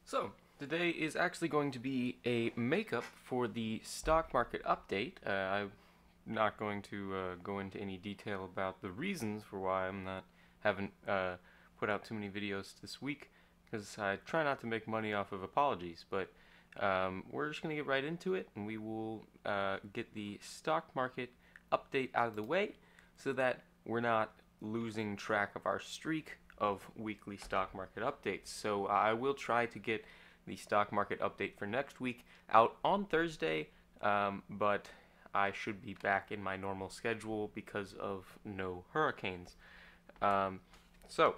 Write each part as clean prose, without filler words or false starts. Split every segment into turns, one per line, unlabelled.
So, today is actually going to be a makeup for the stock market update. I'm not going to go into any detail about the reasons for why haven't put out too many videos this week, because I try not to make money off of apologies. But we're just going to get right into it, and we will get the stock market update out of the way so that we're not losing track of our streak of weekly stock market updates. So I will try to get the stock market update for next week out on Thursday, but I should be back in my normal schedule because of no hurricanes. Um, so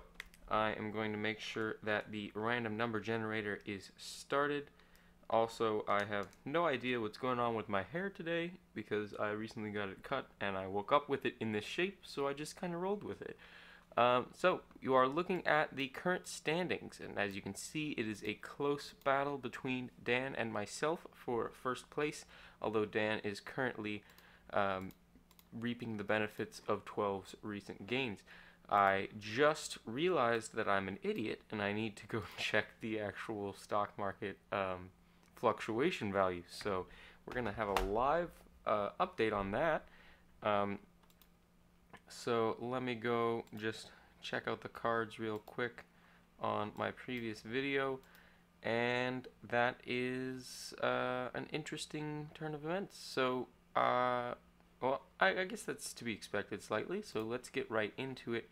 I am going to make sure that the random number generator is started. Also, I have no idea what's going on with my hair today because I recently got it cut and I woke up with it in this shape, so I just kind of rolled with it. So, you are looking at the current standings, and as you can see, it is a close battle between Dan and myself for first place, although Dan is currently reaping the benefits of 12's recent gains. I just realized that I'm an idiot and I need to go check the actual stock market fluctuation values. So we're going to have a live update on that. So let me go just check out the cards real quick on my previous video. And that is an interesting turn of events. So, well, I guess that's to be expected slightly. So let's get right into it.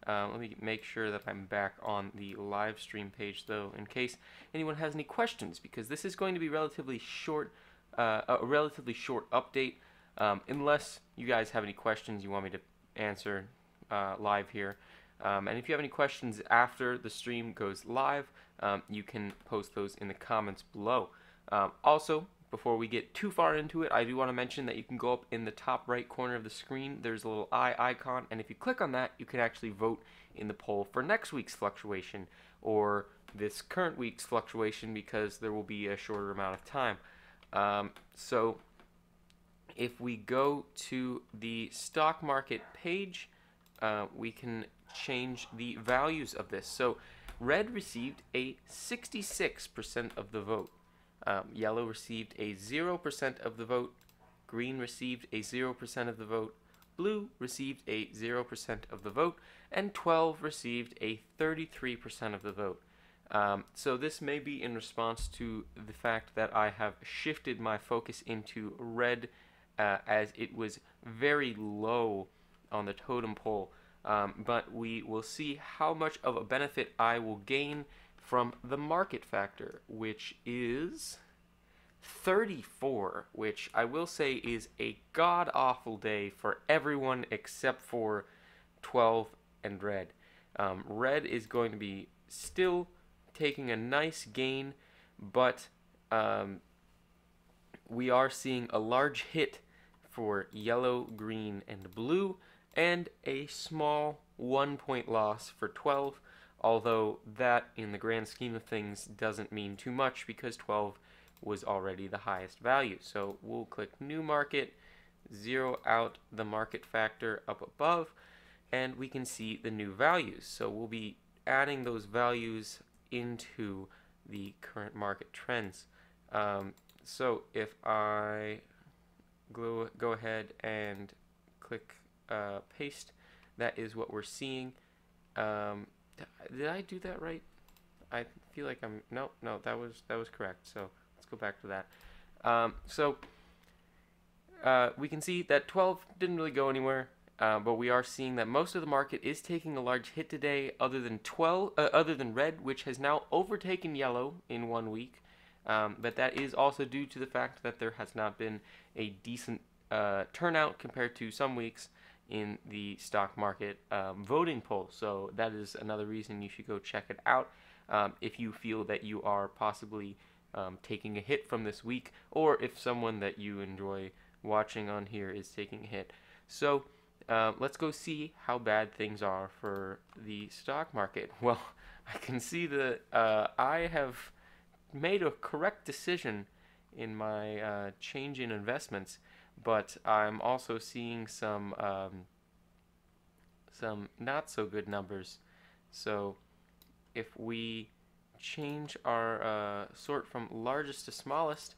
Let me make sure that I'm back on the live stream page, though, in case anyone has any questions, because this is going to be relatively short, a relatively short update. Unless you guys have any questions you want me to answer live here. And if you have any questions after the stream goes live, you can post those in the comments below. Also, before we get too far into it, I do want to mention that you can go up in the top right corner of the screen. There's a little eye icon, and if you click on that, you can actually vote in the poll for next week's fluctuation or this current week's fluctuation, because there will be a shorter amount of time. So if we go to the stock market page, we can change the values of this. So red received a 66% of the vote. Yellow received a 0% of the vote. Green received a 0% of the vote. Blue received a 0% of the vote. And 12 received a 33% of the vote. So this may be in response to the fact that I have shifted my focus into red, as it was very low on the totem pole. But we will see how much of a benefit I will gain from the market factor, which is 34, which I will say is a god-awful day for everyone except for 12 and red. Red is going to be still taking a nice gain, but we are seeing a large hit for yellow, green, and blue, and a small 1-point loss for 12, although that, in the grand scheme of things, doesn't mean too much because 12 was already the highest value. So we'll click New Market, zero out the market factor up above, and we can see the new values. So we'll be adding those values into the current market trends. So if I go ahead and click paste, that is what we're seeing. Did I do that right? I feel like no, that was correct. So let's go back to that. We can see that 12 didn't really go anywhere, but we are seeing that most of the market is taking a large hit today, other than red, which has now overtaken yellow in 1 week. But that is also due to the fact that there has not been a decent turnout compared to some weeks in the stock market voting poll. So that is another reason you should go check it out if you feel that you are possibly taking a hit from this week, or if someone that you enjoy watching on here is taking a hit. So let's go see how bad things are for the stock market. Well, I can see that I have made a correct decision in my change in investments, but I'm also seeing some not so good numbers. So if we change our sort from largest to smallest.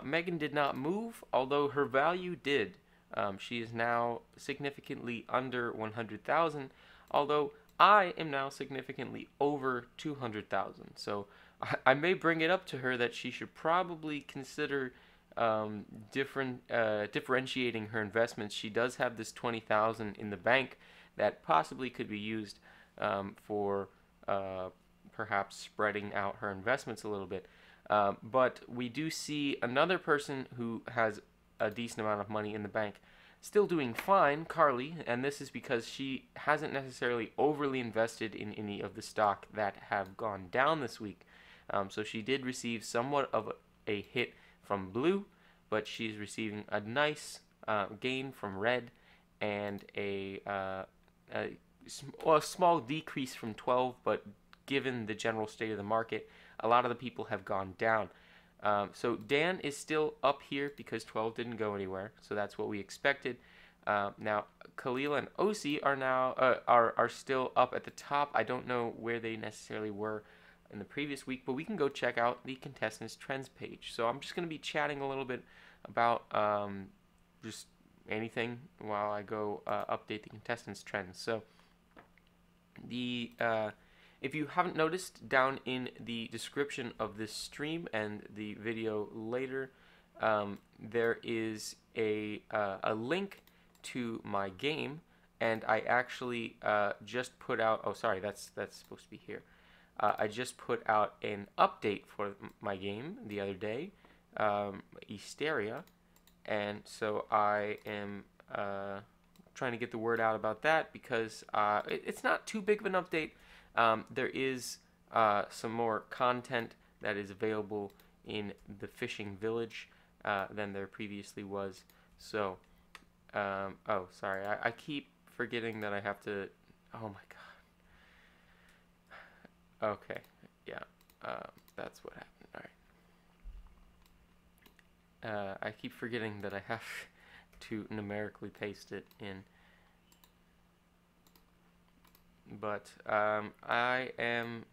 Megan did not move, although her value did. She is now significantly under 100,000, although I am now significantly over 200,000. So I may bring it up to her that she should probably consider differentiating her investments. She does have this 20,000 in the bank that possibly could be used for perhaps spreading out her investments a little bit. But we do see another person who has a decent amount of money in the bank still doing fine, Carly, and this is because she hasn't necessarily overly invested in any of the stock that have gone down this week. So she did receive somewhat of a hit from blue, but she's receiving a nice gain from red and a small decrease from 12, but given the general state of the market, a lot of the people have gone down. So Dan is still up here because 12 didn't go anywhere, so that's what we expected. Now Khalil and Osi are now are still up at the top. I don't know where they necessarily were in the previous week, but we can go check out the contestants trends page. So I'm just going to be chatting a little bit about just anything while I go update the contestants trends. So the if you haven't noticed, down in the description of this stream and the video later, there is a link to my game, and I actually just put out. Oh, sorry, that's supposed to be here. I just put out an update for my game the other day, Hysteria, and so I am trying to get the word out about that because it's not too big of an update. There is some more content that is available in the fishing village than there previously was. So, oh, sorry, I keep forgetting that I have to. Oh my god. Okay, yeah, that's what happened. All right. I keep forgetting that I have to numerically paste it in. But I am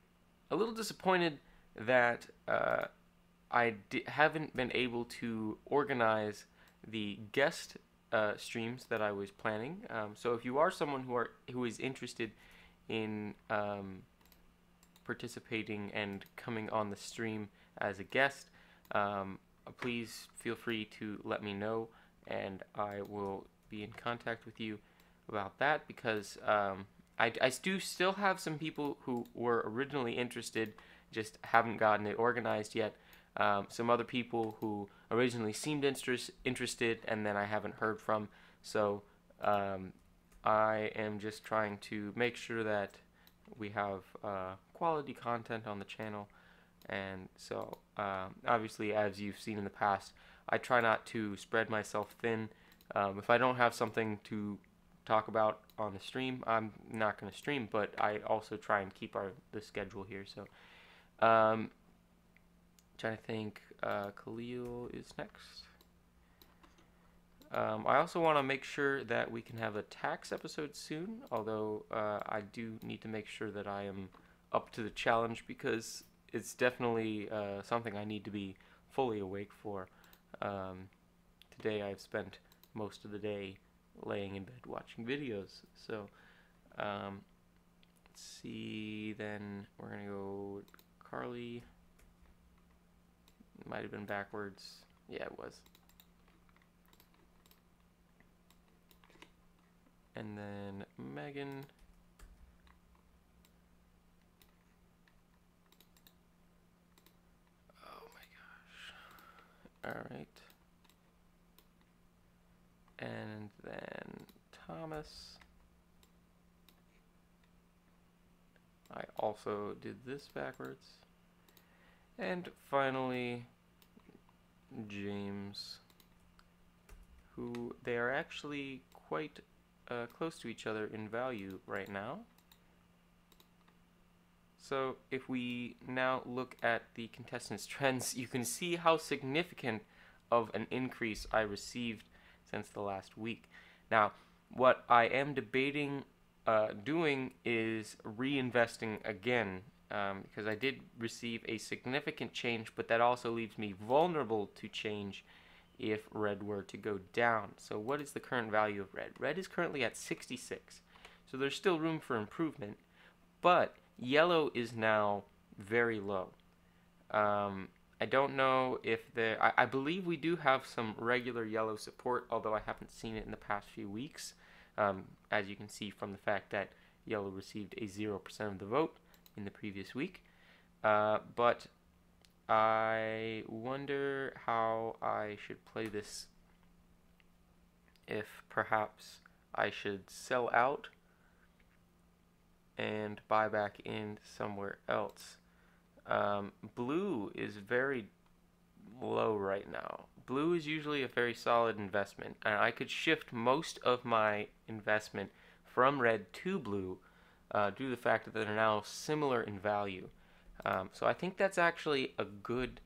a little disappointed that I haven't been able to organize the guest streams that I was planning. So if you are someone who is interested in participating and coming on the stream as a guest, please feel free to let me know, and I will be in contact with you about that because I do still have some people who were originally interested, just haven't gotten it organized yet. Some other people who originally seemed interested and then I haven't heard from. So I am just trying to make sure that we have quality content on the channel. And so obviously, as you've seen in the past, I try not to spread myself thin. If I don't have something to talk about on the stream, I'm not going to stream, but I also try and keep the schedule here. So trying to think, Khalil is next. I also want to make sure that we can have a tax episode soon, although I do need to make sure that I am up to the challenge because it's definitely something I need to be fully awake for. Today I've spent most of the day laying in bed watching videos. So let's see, then we're going to go Carly. It might have been backwards. Yeah, it was. And then Megan. Oh my gosh. Alright. And then Thomas. I also did this backwards. And finally, James, who they are actually quite close to each other in value right now. So if we now look at the contestants' trends, you can see how significant of an increase I received since the last week. Now, what I am debating doing is reinvesting again because I did receive a significant change, but that also leaves me vulnerable to change if red were to go down. So what is the current value of red? Red is currently at 66, so there's still room for improvement, but yellow is now very low. I don't know if I believe we do have some regular yellow support, although I haven't seen it in the past few weeks, as you can see from the fact that yellow received a 0% of the vote in the previous week. But I wonder how I should play this. If perhaps I should sell out and buy back in somewhere else. Blue is very low right now. Blue is usually a very solid investment, and I could shift most of my investment from red to blue due to the fact that they're now similar in value. So I think that's actually a good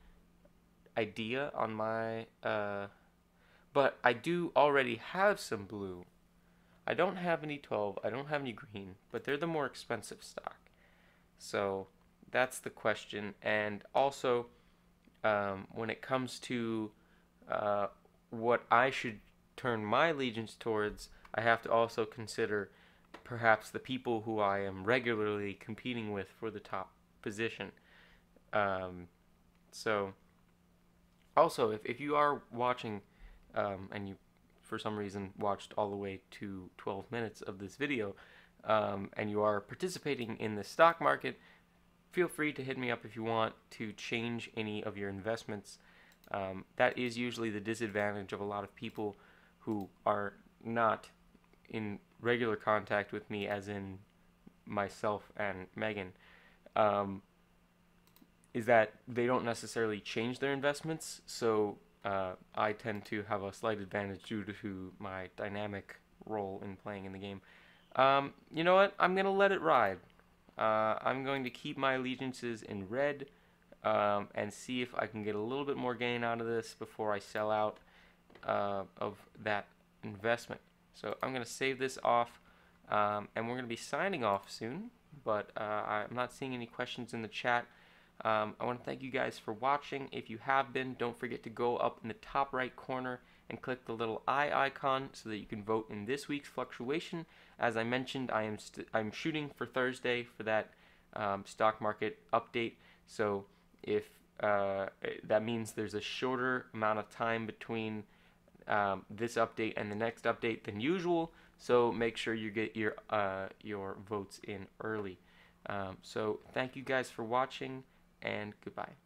idea on my, but I do already have some blue. I don't have any 12, I don't have any green, but they're the more expensive stock. So that's the question. And also, when it comes to what I should turn my allegiance towards, I have to also consider perhaps the people who I am regularly competing with for the top position. So also, if you are watching and you for some reason watched all the way to 12 minutes of this video, and you are participating in the stock market, feel free to hit me up if you want to change any of your investments. That is usually the disadvantage of a lot of people who are not in regular contact with me, as in myself and Megan, is that they don't necessarily change their investments. So I tend to have a slight advantage due to my dynamic role in playing in the game. You know what? I'm going to let it ride. I'm going to keep my allegiances in red and see if I can get a little bit more gain out of this before I sell out of that investment. So I'm going to save this off, and we're going to be signing off soon, but I'm not seeing any questions in the chat. I want to thank you guys for watching. If you have been, don't forget to go up in the top right corner and click the little eye icon so that you can vote in this week's fluctuation. As I mentioned, I'm shooting for Thursday for that stock market update. So if that means there's a shorter amount of time between this update and the next update than usual. So make sure you get your votes in early. So thank you guys for watching, and goodbye.